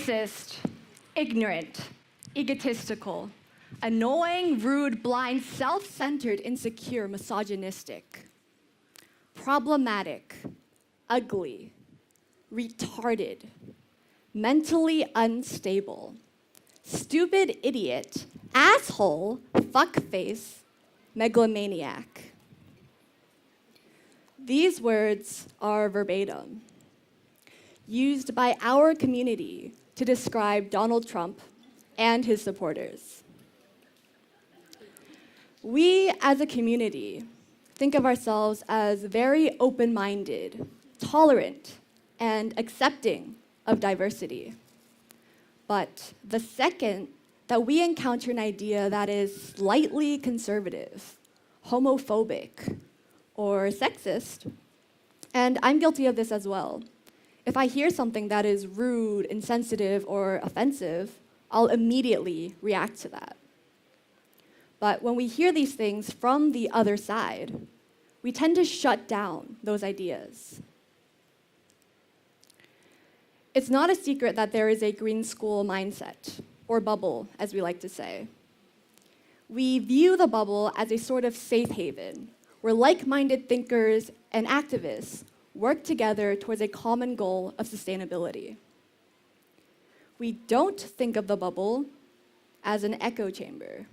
racist, ignorant, egotistical, annoying, rude, blind, self-centered, insecure, misogynistic, problematic, ugly, retarded, mentally unstable, stupid idiot, asshole, fuckface, megalomaniac. These words are verbatim, used by our community to describe Donald Trump and his supporters. We, as a community, think of ourselves as very open-minded, tolerant, and accepting of diversity. But the second that we encounter an idea that is slightly conservative, homophobic, or sexist, and I'm guilty of this as well, if I hear something that is rude, insensitive, or offensive, I'll immediately react to that. But when we hear these things from the other side, we tend to shut down those ideas. It's not a secret that there is a green school mindset, or bubble, as we like to say. We view the bubble as a sort of safe haven, where like-minded thinkers and activists work together towards a common goal of sustainability. We don't think of the bubble as an echo chamber,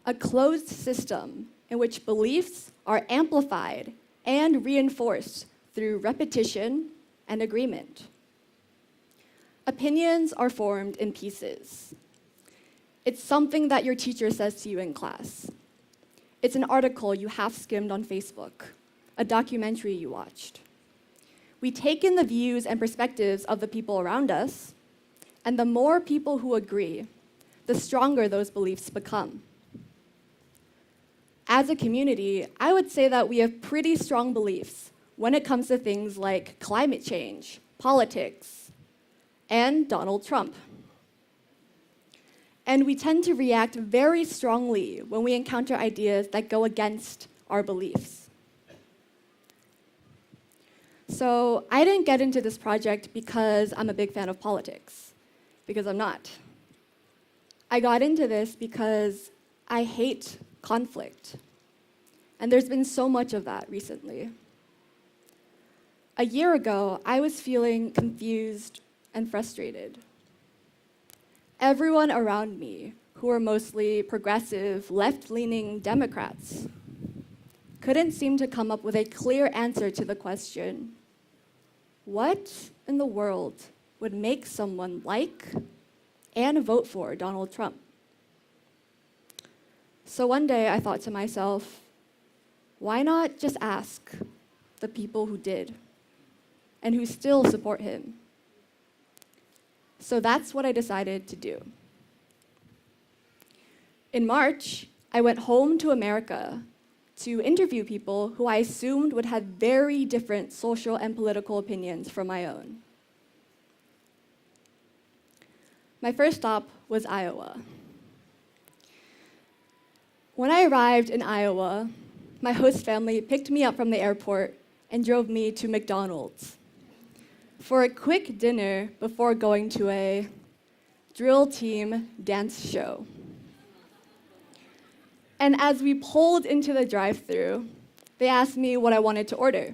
a closed system in which beliefs are amplified and reinforced through repetition and agreement. Opinions are formed in pieces. It's something that your teacher says to you in class. It's an article you half-skimmed on Facebook, a documentary you watched. We take in the views and perspectives of the people around us, and the more people who agree, the stronger those beliefs become. As a community, I would say that we have pretty strong beliefs when it comes to things like climate change, politics, and Donald Trump. And we tend to react very strongly when we encounter ideas that go against our beliefs. So I didn't get into this project because I'm a big fan of politics, because I'm not. I got into this because I hate conflict, and there's been so much of that recently. A year ago, I was feeling confused and frustrated. Everyone around me, who were mostly progressive, left-leaning Democrats, couldn't seem to come up with a clear answer to the question, what in the world would make someone like and vote for Donald Trump? So one day I thought to myself, why not just ask the people who did and who still support him? So that's what I decided to do. In March, I went home to America to interview people who I assumed would have very different social and political opinions from my own. My first stop was Iowa. When I arrived in Iowa, my host family picked me up from the airport and drove me to McDonald's for a quick dinner before going to a drill team dance show. And as we pulled into the drive-thru, they asked me what I wanted to order.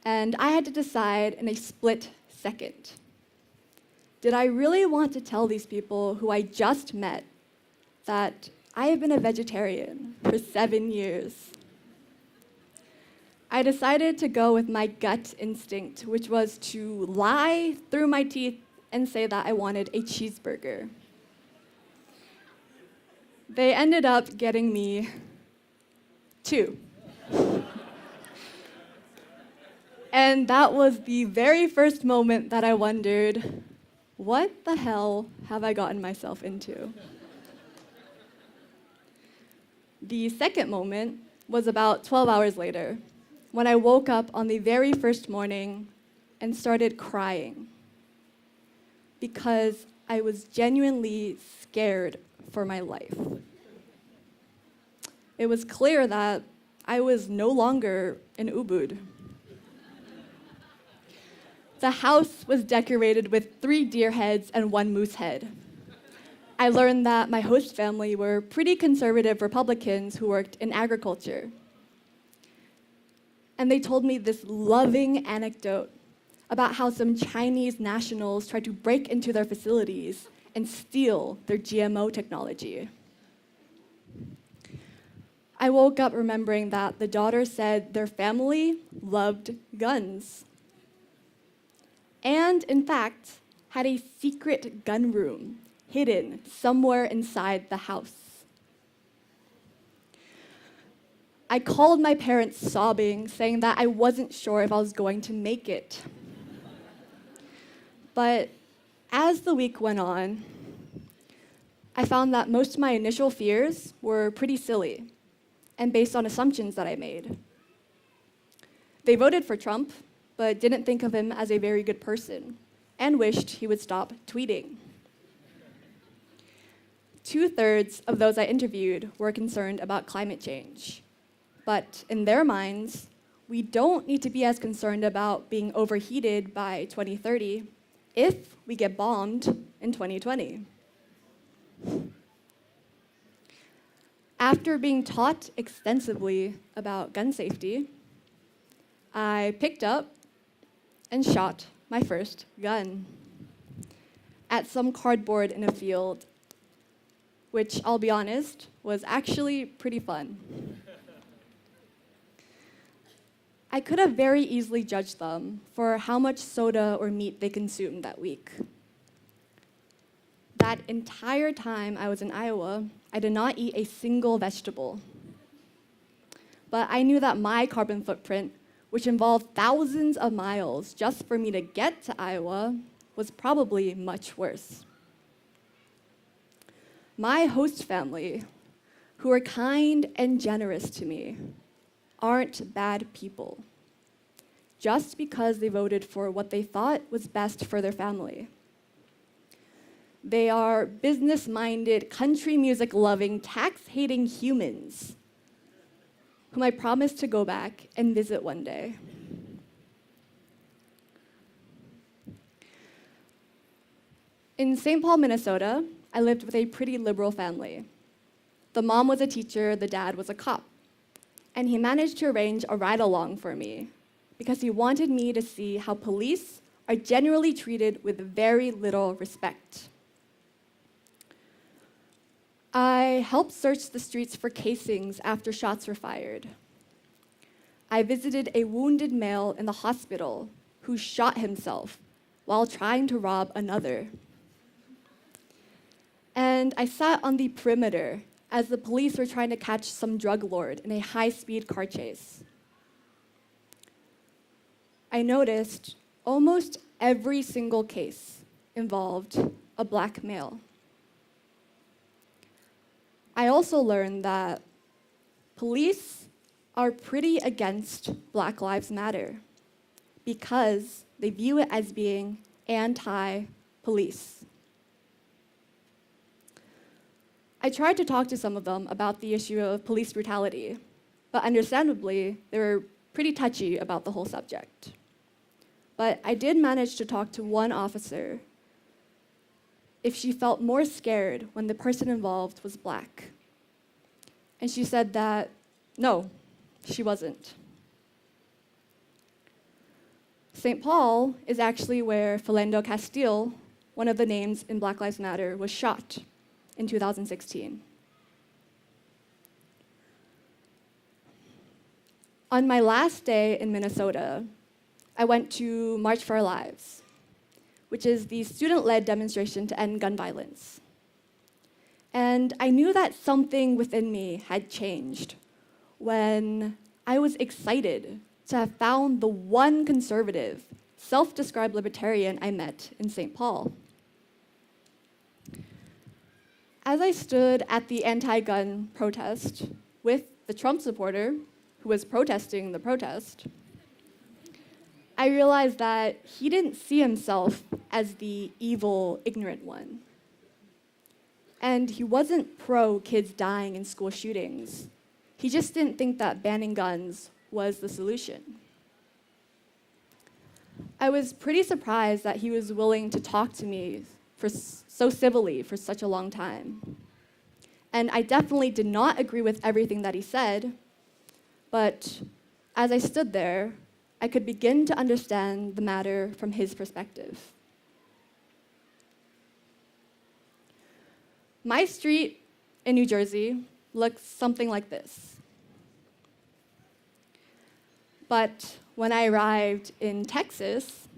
And I had to decide in a split second. Did I really want to tell these people who I just met that I have been a vegetarian for 7 years? I decided to go with my gut instinct, which was to lie through my teeth and say that I wanted a cheeseburger. They ended up getting me 2. And that was the very first moment that I wondered, what the hell have I gotten myself into? The second moment was about 12 hours later, when I woke up on the very first morning and started crying because I was genuinely scared for my life. It was clear that I was no longer in Ubud. The house was decorated with 3 deer heads and 1 moose head. I learned that my host family were pretty conservative Republicans who worked in agriculture. And they told me this loving anecdote about how some Chinese nationals tried to break into their facilities and steal their GMO technology. I woke up remembering that the daughter said their family loved guns. And, in fact, had a secret gun room hidden somewhere inside the house. I called my parents sobbing, saying that I wasn't sure if I was going to make it. But as the week went on, I found that most of my initial fears were pretty silly and based on assumptions that I made. They voted for Trump, but didn't think of him as a very good person and wished he would stop tweeting. 2/3 of those I interviewed were concerned about climate change. But in their minds, we don't need to be as concerned about being overheated by 2030 if we get bombed in 2020. After being taught extensively about gun safety, I picked up and shot my first gun at some cardboard in a field, which, I'll be honest, was actually pretty fun. I could have very easily judged them for how much soda or meat they consumed that week. That entire time I was in Iowa, I did not eat a single vegetable. But I knew that my carbon footprint, which involved thousands of miles just for me to get to Iowa, was probably much worse. My host family, who are kind and generous to me, aren't bad people, just because they voted for what they thought was best for their family. They are business-minded, country music-loving, tax-hating humans whom I promise to go back and visit one day. In St. Paul, Minnesota, I lived with a pretty liberal family. The mom was a teacher, the dad was a cop. And he managed to arrange a ride-along for me because he wanted me to see how police are generally treated with very little respect. I helped search the streets for casings after shots were fired. I visited a wounded male in the hospital who shot himself while trying to rob another. And I sat on the perimeter as the police were trying to catch some drug lord in a high-speed car chase. I noticed almost every single case involved a black male. I also learned that police are pretty against Black Lives Matter because they view it as being anti-police. I tried to talk to some of them about the issue of police brutality, but understandably, they were pretty touchy about the whole subject. But I did manage to talk to one officer if she felt more scared when the person involved was black. And she said that, no, she wasn't. St. Paul is actually where Philando Castile, one of the names in Black Lives Matter, was shot in 2016. On my last day in Minnesota, I went to March for Our Lives, which is the student-led demonstration to end gun violence. And I knew that something within me had changed when I was excited to have found the one conservative, self-described libertarian I met in St. Paul. As I stood at the anti-gun protest with the Trump supporter who was protesting the protest, I realized that he didn't see himself as the evil, ignorant one. And he wasn't pro kids dying in school shootings. He just didn't think that banning guns was the solution. I was pretty surprised that he was willing to talk to me so civilly for such a long time. And I definitely did not agree with everything that he said, but as I stood there, I could begin to understand the matter from his perspective. My street in New Jersey looks something like this. But when I arrived in Texas,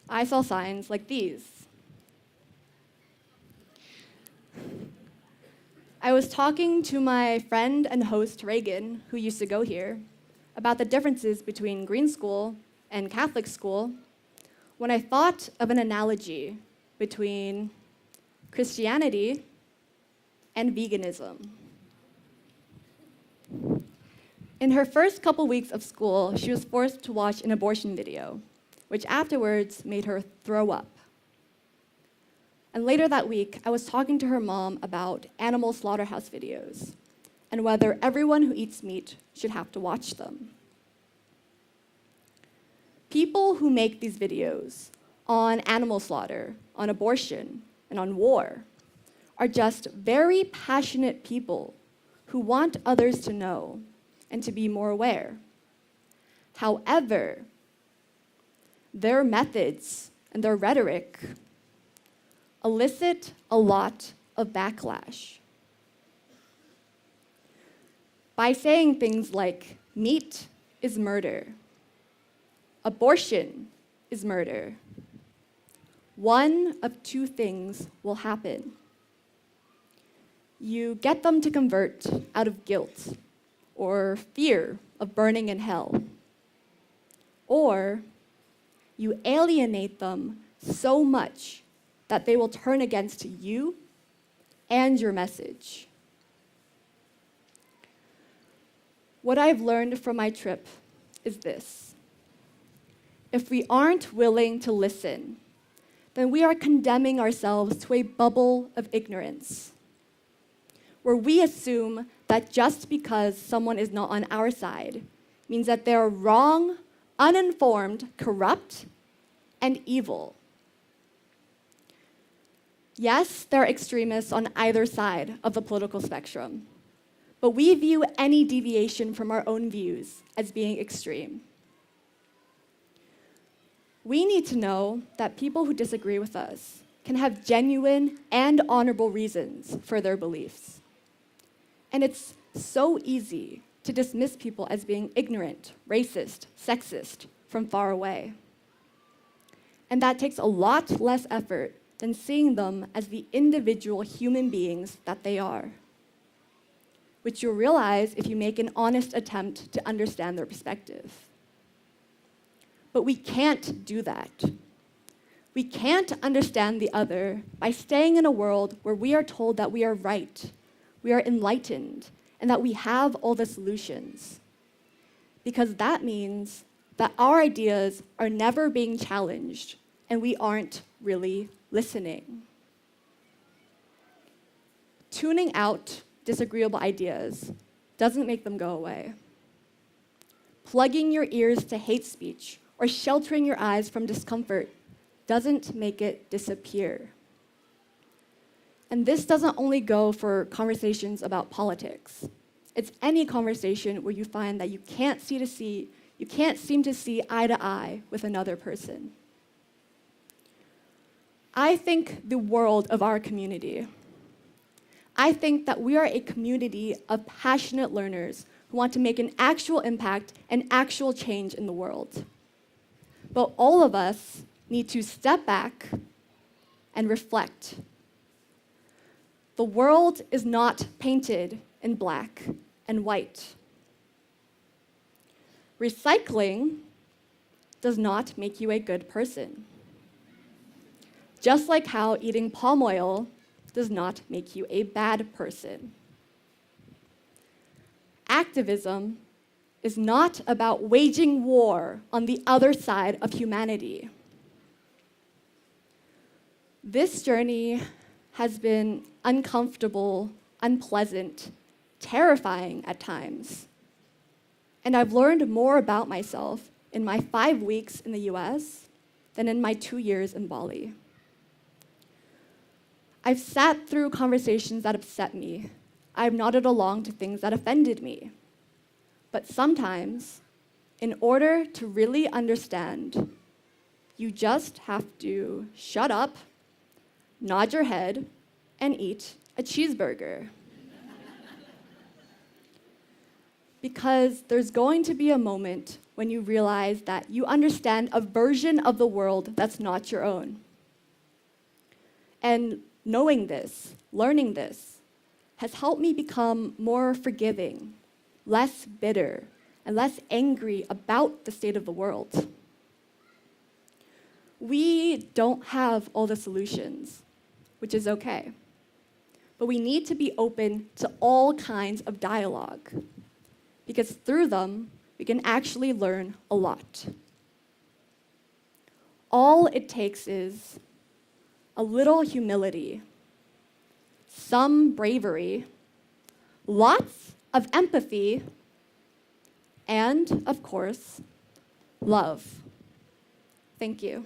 I saw signs like these. I was talking to my friend and host, Reagan, who used to go here, about the differences between Green School and Catholic school, when I thought of an analogy between Christianity and veganism. In her first couple weeks of school, she was forced to watch an abortion video, which afterwards made her throw up. And later that week, I was talking to her mom about animal slaughterhouse videos and whether everyone who eats meat should have to watch them. People who make these videos on animal slaughter, on abortion, and on war are just very passionate people who want others to know and to be more aware. However, their methods and their rhetoric elicit a lot of backlash. By saying things like, meat is murder, abortion is murder, one of two things will happen. You get them to convert out of guilt or fear of burning in hell, or you alienate them so much that they will turn against you and your message. What I've learned from my trip is this: if we aren't willing to listen, then we are condemning ourselves to a bubble of ignorance, where we assume that just because someone is not on our side means that they're wrong, uninformed, corrupt, and evil. Yes, there are extremists on either side of the political spectrum, but we view any deviation from our own views as being extreme. We need to know that people who disagree with us can have genuine and honorable reasons for their beliefs. And it's so easy to dismiss people as being ignorant, racist, sexist from far away. And that takes a lot less effort than seeing them as the individual human beings that they are, which you'll realize if you make an honest attempt to understand their perspective. But we can't do that. We can't understand the other by staying in a world where we are told that we are right, we are enlightened, and that we have all the solutions. Because that means that our ideas are never being challenged, and we aren't really listening. Tuning out disagreeable ideas doesn't make them go away. Plugging your ears to hate speech or sheltering your eyes from discomfort doesn't make it disappear. And this doesn't only go for conversations about politics. It's any conversation where you find that you can't seem to see eye to eye with another person. I think the world of our community. I think that we are a community of passionate learners who want to make an actual impact and actual change in the world. But all of us need to step back and reflect. The world is not painted in black and white. Recycling does not make you a good person. Just like how eating palm oil does not make you a bad person. Activism is not about waging war on the other side of humanity. This journey has been uncomfortable, unpleasant, terrifying at times. And I've learned more about myself in my 5 weeks in the US than in my 2 years in Bali. I've sat through conversations that upset me. I've nodded along to things that offended me. But sometimes, in order to really understand, you just have to shut up, nod your head, and eat a cheeseburger. Because there's going to be a moment when you realize that you understand a version of the world that's not your own. And knowing this, learning this, has helped me become more forgiving, less bitter, and less angry about the state of the world. We don't have all the solutions, which is okay. But we need to be open to all kinds of dialogue, because through them, we can actually learn a lot. All it takes is a little humility, some bravery, lots of empathy, and, of course, love. Thank you.